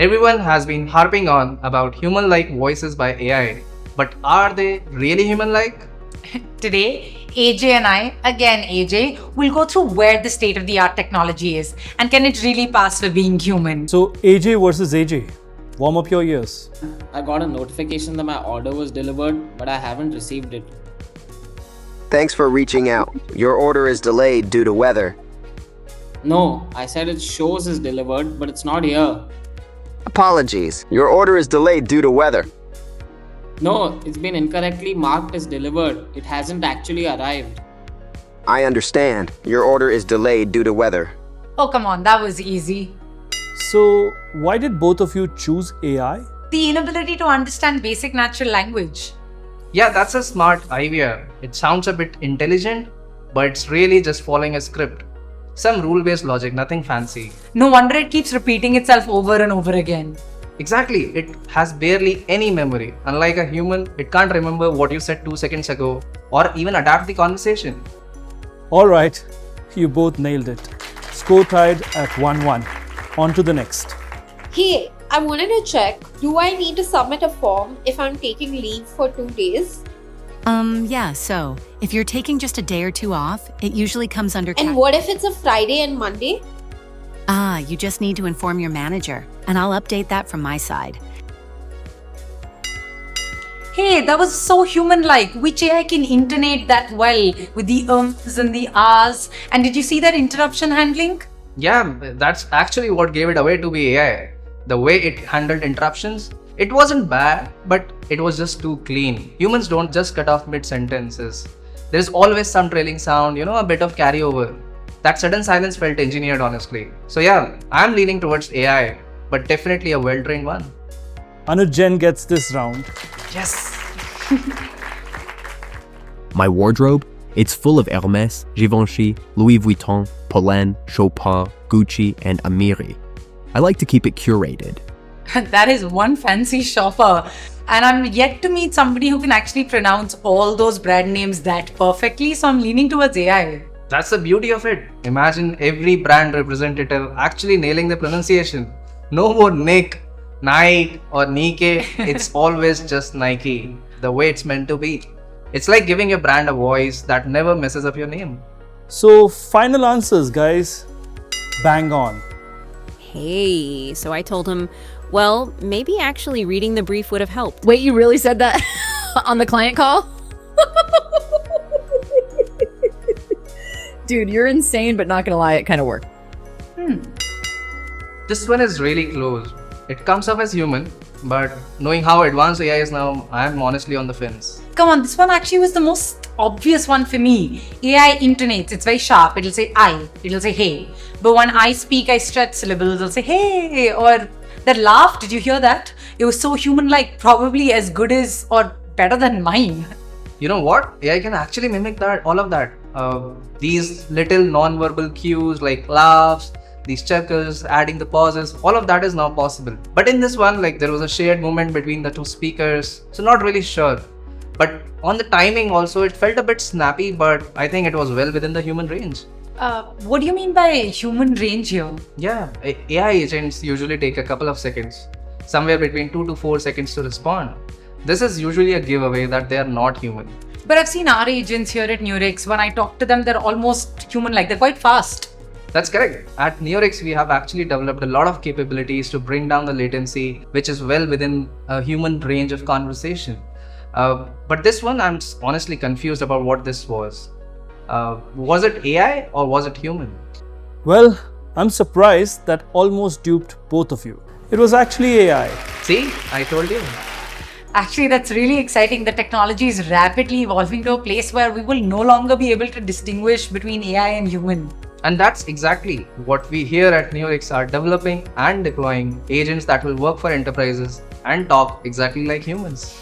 Everyone has been harping on about human-like voices by AI, but are they really human-like? Today, AJ and I, again AJ, will go through where the state-of-the-art technology is and can it really pass for being human. So AJ versus AJ. Warm up your ears. I got a notification that my order was delivered, but I haven't received it. Thanks for reaching out. Your order is delayed due to weather. No, I said it shows is delivered, but it's not here. Apologies. Your order is delayed due to weather. No, it's been incorrectly marked as delivered. It hasn't actually arrived. I understand. Your order is delayed due to weather. Oh, come on, that was easy. So why did both of you choose AI? The inability to understand basic natural language. Yeah, that's a smart idea. It sounds a bit intelligent, but it's really just following a script. Some rule-based logic, nothing fancy. No wonder it keeps repeating itself over and over again. Exactly, it has barely any memory. Unlike a human, it can't remember what you said 2 seconds ago or even adapt the conversation. Alright, you both nailed it. Score tied at 1-1. On to the next. Hey, I wanted to check, do I need to submit a form if I'm taking leave for 2 days? Yeah, so if you're taking just a day or two off, it usually comes under And what if it's a Friday and Monday? you just need to inform your manager, and I'll update that from my side. Hey, that was so human-like. Which AI can intonate that well with the ums and the ahs? And did you see that interruption handling? Yeah, that's actually what gave it away to be AI. The way it handled interruptions, it wasn't bad, but it was just too clean. Humans don't just cut off mid-sentences. There's always some trailing sound, a bit of carryover. That sudden silence felt engineered, honestly. So yeah, I'm leaning towards AI, but definitely a well-trained one. Anuj Jain gets this round. Yes! My wardrobe? It's full of Hermès, Givenchy, Louis Vuitton, Polène, Chopin, Gucci, and Amiri. I like to keep it curated. That is one fancy shopper. And I'm yet to meet somebody who can actually pronounce all those brand names that perfectly, so I'm leaning towards AI. That's the beauty of it. Imagine every brand representative actually nailing the pronunciation. No more Nick, Nike, or Nike. It's always just Nike, the way it's meant to be. It's like giving your brand a voice that never messes up your name. So final answers, guys. Bang on. Hey, so I told him, well, maybe actually reading the brief would have helped. Wait, you really said that on the client call? Dude, you're insane, but not gonna lie, it kind of worked. This one is really close. It comes off as human, but knowing how advanced AI is now, I'm honestly on the fence. Come on, this one actually was the most obvious one for me. AI intonates, it's very sharp. It'll say I, it'll say hey. But when I speak, I stretch syllables, it'll say hey. Or that laugh, did you hear that? It was so human-like, probably as good as or better than mine. You know what? AI can actually mimic that, all of that. These little non-verbal cues like laughs, these chuckles, adding the pauses, all of that is now possible. But in this one, there was a shared moment between the two speakers, so not really sure. But on the timing also, it felt a bit snappy, but I think it was well within the human range. What do you mean by human range here? Yeah, AI agents usually take a couple of seconds, somewhere between 2 to 4 seconds to respond. This is usually a giveaway that they are not human. But I've seen our agents here at Nurix. When I talk to them, they're almost human-like. They're quite fast. That's correct. At Nurix, we have actually developed a lot of capabilities to bring down the latency, which is well within a human range of conversation. But this one, I'm honestly confused about what this was. Was it AI or was it human? Well, I'm surprised that almost duped both of you. It was actually AI. See, I told you. Actually, that's really exciting. The technology is rapidly evolving to a place where we will no longer be able to distinguish between AI and human. And that's exactly what we here at Nurix are developing and deploying agents that will work for enterprises and talk exactly like humans.